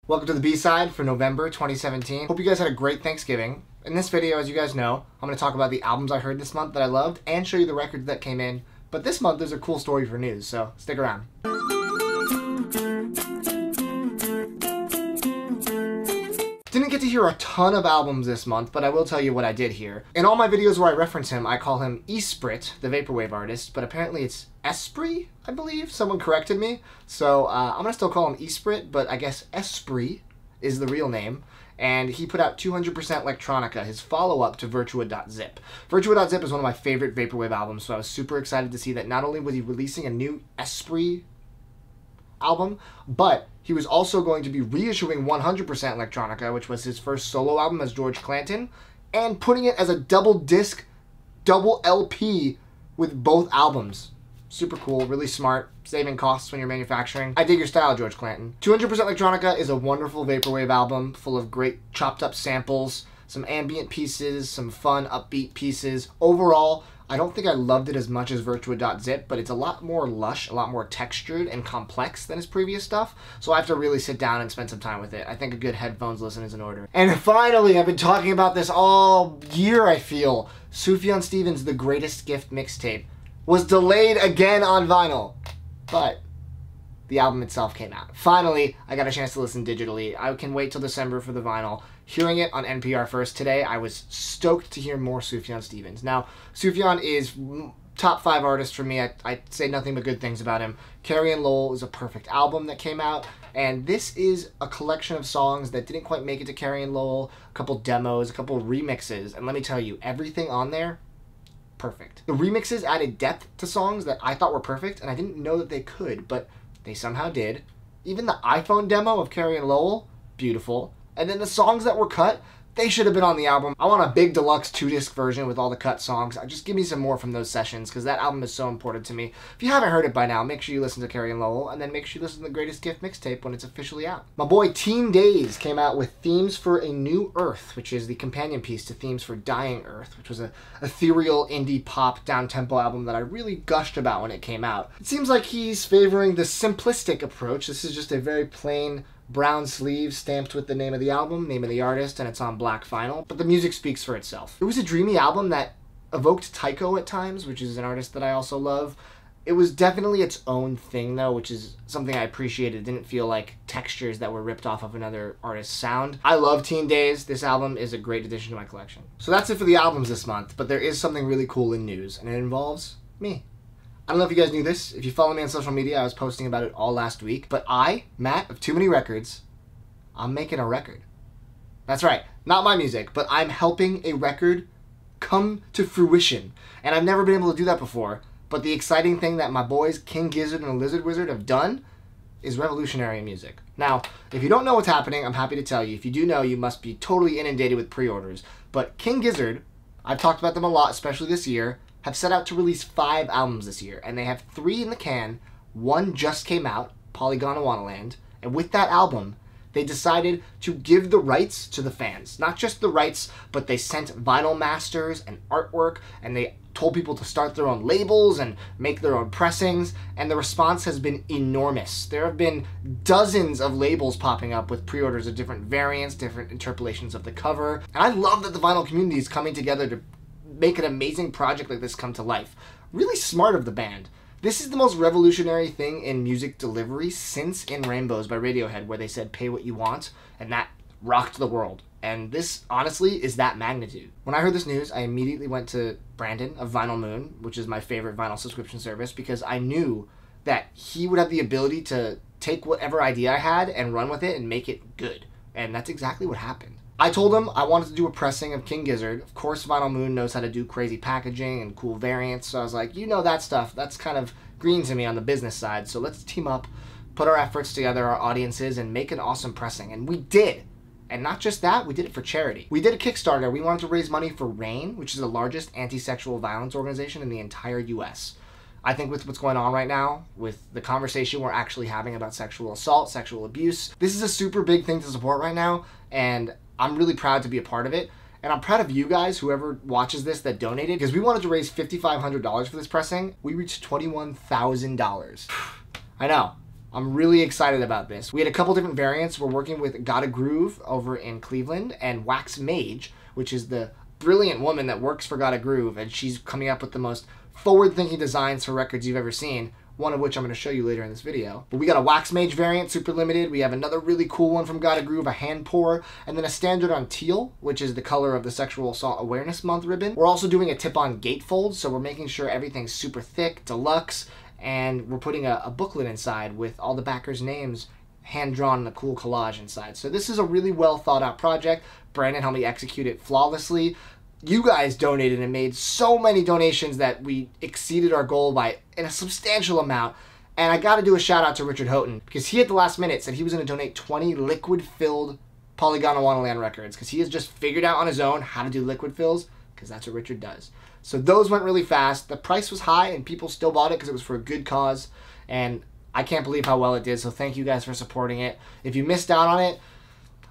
Welcome to the B-side for November 2017. Hope you guys had a great Thanksgiving. In this video, as you guys know, I'm going to talk about the albums I heard this month that I loved and show you the records that came in. But this month there's a cool story for news, so stick around. Didn't get to hear a ton of albums this month, but I will tell you what I did hear. In all my videos where I reference him, I call him ESPRIT, the vaporwave artist, but apparently it's ESPRIT, I believe. Someone corrected me. So I'm going to still call him ESPRIT, but I guess ESPRIT is the real name. And he put out 200% Electronica, his follow-up to Virtua.zip. Virtua.zip is one of my favorite vaporwave albums, so I was super excited to see that not only was he releasing a new ESPRIT album, but he was also going to be reissuing 100% Electronica, which was his first solo album as George Clanton, and putting it as a double disc, double LP with both albums. Super cool, really smart, saving costs when you're manufacturing. I dig your style, George Clanton. 200% Electronica is a wonderful vaporwave album full of great chopped up samples, some ambient pieces, some fun upbeat pieces. Overall, I don't think I loved it as much as Virtua.zip, but it's a lot more lush, a lot more textured and complex than his previous stuff, so I have to really sit down and spend some time with it. I think a good headphones listen is in order. And finally, I've been talking about this all year, I feel. Sufjan Stevens' The Greatest Gift mixtape was delayed again on vinyl, but the album itself came out. Finally, I got a chance to listen digitally. I can wait till December for the vinyl. Hearing it on NPR first today, I was stoked to hear more Sufjan Stevens. Now, Sufjan is top 5 artist for me. I say nothing but good things about him. Carrie and Lowell is a perfect album that came out, and this is a collection of songs that didn't quite make it to Carrie and Lowell, a couple demos, a couple remixes, and let me tell you, everything on there, perfect. The remixes added depth to songs that I thought were perfect, and I didn't know that they could, but they somehow did. Even the iPhone demo of Carrie and Lowell, beautiful. And then the songs that were cut, they should have been on the album. I want a big deluxe 2-disc version with all the cut songs. Just give me some more from those sessions, because that album is so important to me. If you haven't heard it by now, make sure you listen to Carrie and Lowell, and then make sure you listen to The Greatest Gift mixtape when it's officially out. My boy Team Daze came out with Themes for a New Earth, which is the companion piece to Themes for Dying Earth, which was an ethereal indie pop down-tempo album that I really gushed about when it came out. It seems like he's favoring the simplistic approach. This is just a very plain brown sleeve stamped with the name of the album, name of the artist, and it's on black vinyl, but the music speaks for itself. It was a dreamy album that evoked Tycho at times, which is an artist that I also love. It was definitely its own thing, though, which is something I appreciated. It didn't feel like textures that were ripped off of another artist's sound. I love Teen Daze. This album is a great addition to my collection. So that's it for the albums this month, but there is something really cool in news, and it involves me. I don't know if you guys knew this. If you follow me on social media, I was posting about it all last week. But I, Matt of Too Many Records, I'm making a record. That's right. Not my music, but I'm helping a record come to fruition. And I've never been able to do that before. But the exciting thing that my boys King Gizzard and the Lizard Wizard have done is revolutionary in music. Now, if you don't know what's happening, I'm happy to tell you. If you do know, you must be totally inundated with pre-orders. But King Gizzard, I've talked about them a lot, especially this year, have set out to release 5 albums this year, and they have 3 in the can. 1 just came out, Polygon and Wannaland, and with that album, they decided to give the rights to the fans. Not just the rights, but they sent vinyl masters and artwork, and they told people to start their own labels and make their own pressings, and the response has been enormous. There have been dozens of labels popping up with pre-orders of different variants, different interpolations of the cover, and I love that the vinyl community is coming together to make an amazing project like this come to life. Really smart of the band. This is the most revolutionary thing in music delivery since In Rainbows by Radiohead, where they said pay what you want, and that rocked the world. And this, honestly, is that magnitude. When I heard this news, I immediately went to Brandon of Vinyl Moon, which is my favorite vinyl subscription service, because I knew that he would have the ability to take whatever idea I had and run with it and make it good. And that's exactly what happened. I told him I wanted to do a pressing of King Gizzard. Of course, Vinyl Moon knows how to do crazy packaging and cool variants, so I was like, you know that stuff. That's kind of green to me on the business side, so let's team up, put our efforts together, our audiences, and make an awesome pressing. And we did. And not just that, we did it for charity. We did a Kickstarter. We wanted to raise money for RAIN, which is the largest anti-sexual violence organization in the entire US. I think with what's going on right now, with the conversation we're actually having about sexual assault, sexual abuse, this is a super big thing to support right now, and I'm really proud to be a part of it. And I'm proud of you guys, whoever watches this, that donated, because we wanted to raise $5,500 for this pressing. We reached $21,000. I know. I'm really excited about this. We had a couple different variants. We're working with Gotta Groove over in Cleveland and Wax MAGE, which is the brilliant woman that works for Gotta Groove, and she's coming up with the most forward-thinking designs for records you've ever seen, one of which I'm going to show you later in this video. But we got a Wax MAGE variant, super limited. We have another really cool one from Gotta Groove, a hand pour, and then a standard on teal, which is the color of the Sexual Assault Awareness Month ribbon. We're also doing a tip-on gatefold, so we're making sure everything's super thick, deluxe, and we're putting a booklet inside with all the backers' names hand-drawn in a cool collage inside. So this is a really well thought-out project. Brandon helped me execute it flawlessly. You guys donated and made so many donations that we exceeded our goal by a substantial amount. And I got to do a shout out to Richard Houghton, because he at the last minute said he was going to donate 20 liquid-filled Polygonal Wonderland records, because he has just figured out on his own how to do liquid fills, because that's what Richard does. So those went really fast. The price was high and people still bought it because it was for a good cause. And I can't believe how well it did, so thank you guys for supporting it. If you missed out on it,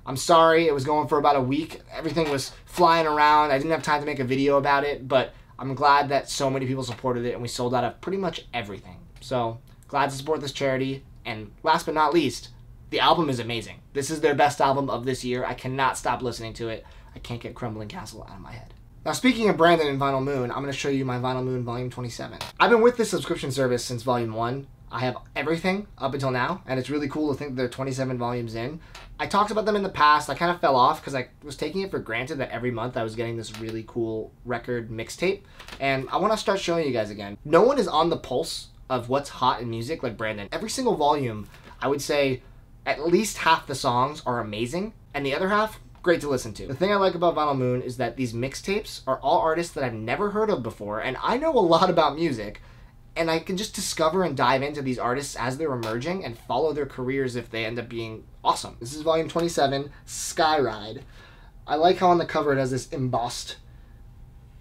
I'm sorry. It was going for about a week. Everything was flying around. I didn't have time to make a video about it, but I'm glad that so many people supported it and we sold out of pretty much everything. So glad to support this charity. And last but not least, the album is amazing. This is their best album of this year. I cannot stop listening to it. I can't get Crumbling Castle out of my head. Now, speaking of Brandon and Vinyl Moon, I'm going to show you my Vinyl Moon Volume 27. I've been with this subscription service since Volume 1. I have everything up until now, and it's really cool to think they're 27 volumes in. I talked about them in the past. I kind of fell off because I was taking it for granted that every month I was getting this really cool record mixtape, and I want to start showing you guys again. No one is on the pulse of what's hot in music like Brandon. Every single volume, I would say at least half the songs are amazing, and the other half, great to listen to. The thing I like about Vinyl Moon is that these mixtapes are all artists that I've never heard of before, and I know a lot about music, and I can just discover and dive into these artists as they're emerging and follow their careers if they end up being awesome. This is volume 27, Skyride. I like how on the cover it has this embossed.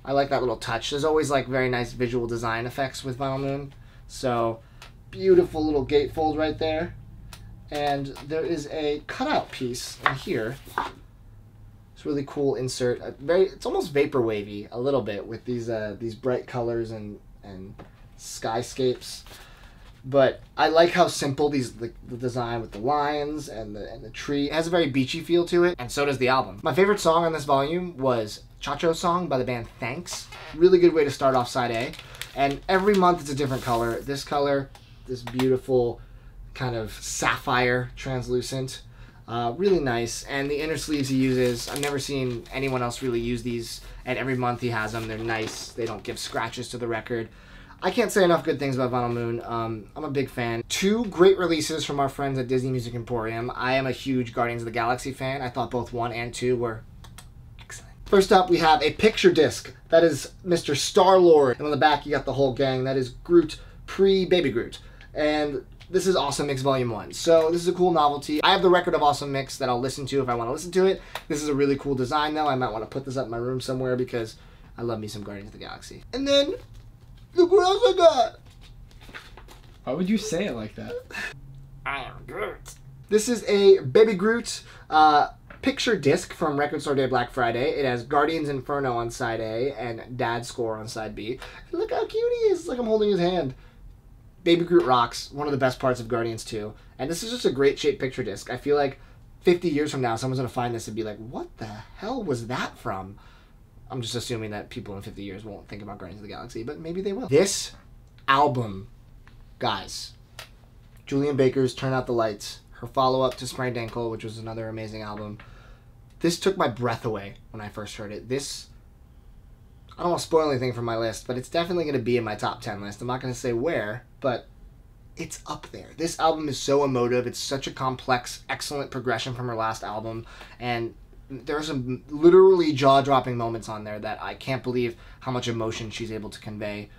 I like that little touch. There's always like very nice visual design effects with Vinyl Moon. So beautiful little gatefold right there. And there is a cutout piece in here. It's really cool insert. It's almost vapor wavy a little bit with these bright colors and skyscapes, but I like how simple the design with the lions and the tree. It has a very beachy feel to it, and so does the album. My favorite song on this volume was Chacho Song by the band Thanks. Really good way to start off side A, and every month it's a different color. This color, this beautiful kind of sapphire translucent, really nice. And the inner sleeves he uses, I've never seen anyone else really use these, and every month he has them. They're nice. They don't give scratches to the record. I can't say enough good things about Vinyl Moon. I'm a big fan. Two great releases from our friends at Disney Music Emporium. I am a huge Guardians of the Galaxy fan. I thought both 1 and 2 were excellent. First up, we have a picture disc. That is Mr. Star-Lord. And on the back, you got the whole gang. That is Groot, pre-Baby Groot. And this is Awesome Mix Volume 1. So this is a cool novelty. I have the record of Awesome Mix that I'll listen to if I want to listen to it. This is a really cool design, though. I might want to put this up in my room somewhere because I love me some Guardians of the Galaxy. And then, look what else I got! Why would you say it like that? I am Groot. This is a Baby Groot picture disc from Record Store Day Black Friday. It has Guardians Inferno on side A and Dad's Score on side B. And look how cute he is. It's like I'm holding his hand. Baby Groot rocks. One of the best parts of Guardians 2. And this is just a great shaped picture disc. I feel like 50 years from now, someone's going to find this and be like, what the hell was that from? I'm just assuming that people in 50 years won't think about Guardians of the Galaxy, but maybe they will. This album, guys, Julien Baker's Turn Out the Lights, her follow-up to Sprained Ankle, which was another amazing album. This took my breath away when I first heard it. This, I don't want to spoil anything from my list, but it's definitely going to be in my top 10 list. I'm not going to say where, but it's up there. This album is so emotive. It's such a complex, excellent progression from her last album, and there are some literally jaw-dropping moments on there that I can't believe how much emotion she's able to convey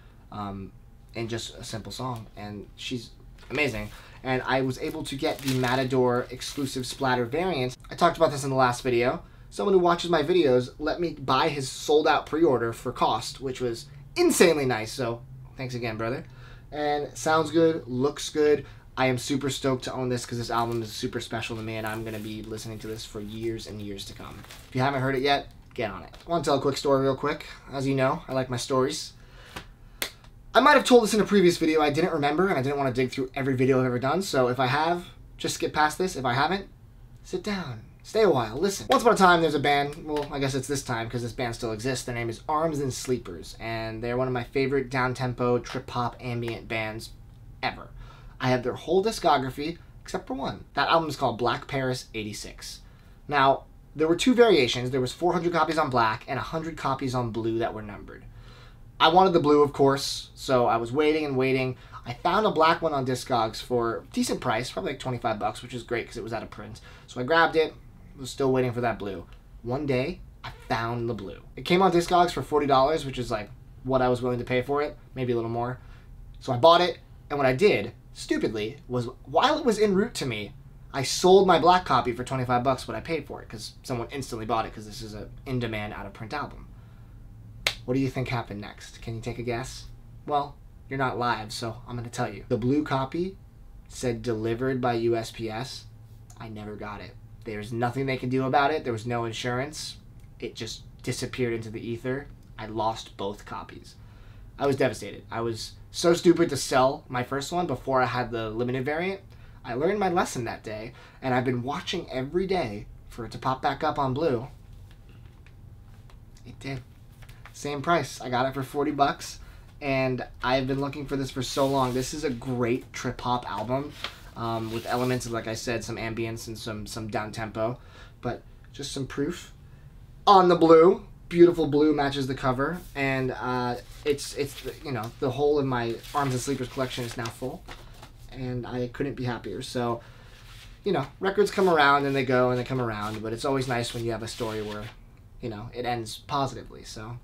in just a simple song. And she's amazing. And I was able to get the Matador exclusive splatter variant. I talked about this in the last video. Someone who watches my videos let me buy his sold-out pre-order for cost, which was insanely nice. So thanks again, brother. And sounds good, looks good. I am super stoked to own this because this album is super special to me, and I'm going to be listening to this for years and years to come. If you haven't heard it yet, get on it. I want to tell a quick story real quick. As you know, I like my stories. I might have told this in a previous video, I didn't remember, and I didn't want to dig through every video I've ever done, so if I have, just skip past this. If I haven't, sit down. Stay a while, listen. Once upon a time, there's a band, well, I guess it's this time, because this band still exists. Their name is Arms and Sleepers, and they're one of my favorite down-tempo, trip-hop, ambient bands ever. I have their whole discography, except for one. That album is called Black Paris 86. Now, there were two variations. There was 400 copies on black and 100 copies on blue that were numbered. I wanted the blue, of course, so I was waiting and waiting. I found a black one on Discogs for a decent price, probably like 25 bucks, which is great because it was out of print. So I grabbed it, was still waiting for that blue. One day, I found the blue. It came on Discogs for $40, which is like what I was willing to pay for it, maybe a little more. So I bought it, and what I did, stupidly, was while it was en route to me, I sold my black copy for 25 bucks what I paid for it, because someone instantly bought it because this is an in-demand, out-of-print album. What do you think happened next? Can you take a guess? Well, you're not live, so I'm going to tell you. The blue copy said delivered by USPS. I never got it. There's nothing they can do about it. There was no insurance. It just disappeared into the ether. I lost both copies. I was devastated. I was so stupid to sell my first one before I had the limited variant. I learned my lesson that day, and I've been watching every day for it to pop back up on blue. It did. Same price. I got it for 40 bucks, and I've been looking for this for so long. This is a great trip-hop album with elements of, like I said, some ambience and some down-tempo, but just some proof. On the blue, beautiful blue matches the cover, and it's you know, the whole of my Arms and Sleepers collection is now full, and I couldn't be happier. So, you know, records come around and they go and they come around, but it's always nice when you have a story where, you know, it ends positively. So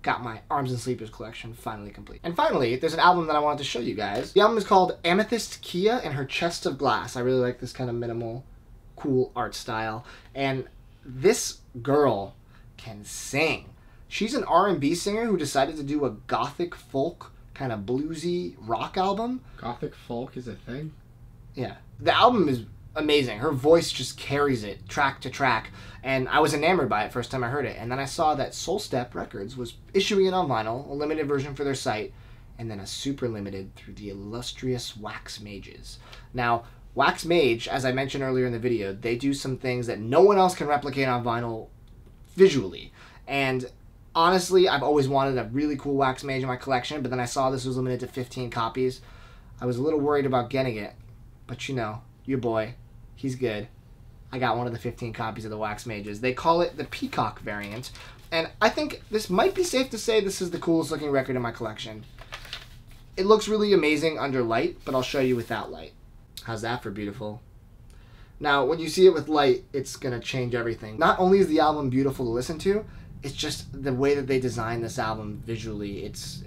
got my Arms and Sleepers collection finally complete. And finally, there's an album that I wanted to show you guys. The album is called Amythyst, Kiah, and Her Chest of Glass. I really like this kind of minimal, cool art style. And this girl can sing. She's an R&B singer who decided to do a gothic folk, kind of bluesy rock album. Gothic folk is a thing? Yeah. The album is amazing. Her voice just carries it track to track, and I was enamored by it first time I heard it. And then I saw that Soul Step Records was issuing it on vinyl, a limited version for their site, and then a super limited through the illustrious Wax Mages. Now, Wax Mage, as I mentioned earlier in the video, they do some things that no one else can replicate on vinyl visually. And honestly, I've always wanted a really cool Wax Mage in my collection, but then I saw this was limited to 15 copies. I was a little worried about getting it, but you know, your boy, he's good. I got one of the 15 copies of the Wax Mages. They call it the Peacock variant, and I think this might be safe to say this is the coolest looking record in my collection. It looks really amazing under light, but I'll show you without light. How's that for beautiful? Now, when you see it with light, it's gonna change everything. Not only is the album beautiful to listen to, it's just the way that they designed this album visually. It's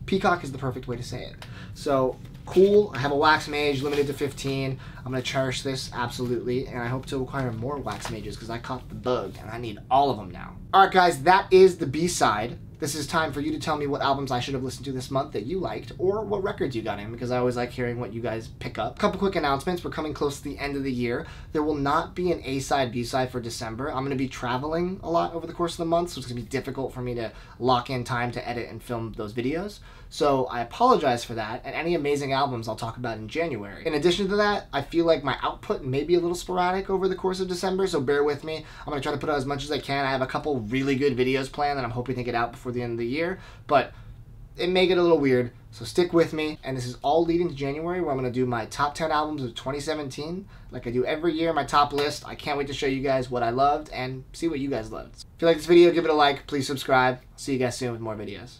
Peacock is the perfect way to say it. So cool. I have a Wax Mage limited to 15. I'm gonna cherish this absolutely, and I hope to acquire more Wax Mages because I caught the bug and I need all of them now. All right, guys, that is the B-side. This is time for you to tell me what albums I should have listened to this month that you liked, or what records you got in, because I always like hearing what you guys pick up. Couple quick announcements. We're coming close to the end of the year. There will not be an A-side, B-side for December. I'm going to be traveling a lot over the course of the month, so it's going to be difficult for me to lock in time to edit and film those videos. So I apologize for that, and any amazing albums I'll talk about in January. In addition to that, I feel like my output may be a little sporadic over the course of December, so bear with me. I'm going to try to put out as much as I can. I have a couple really good videos planned that I'm hoping to get out before the end of the year, but it may get a little weird, so stick with me. And this is all leading to January, where I'm going to do my top 10 albums of 2017, like I do every year, my top list. I can't wait to show you guys what I loved and see what you guys loved. If you like this video, give it a like, please subscribe. See you guys soon with more videos.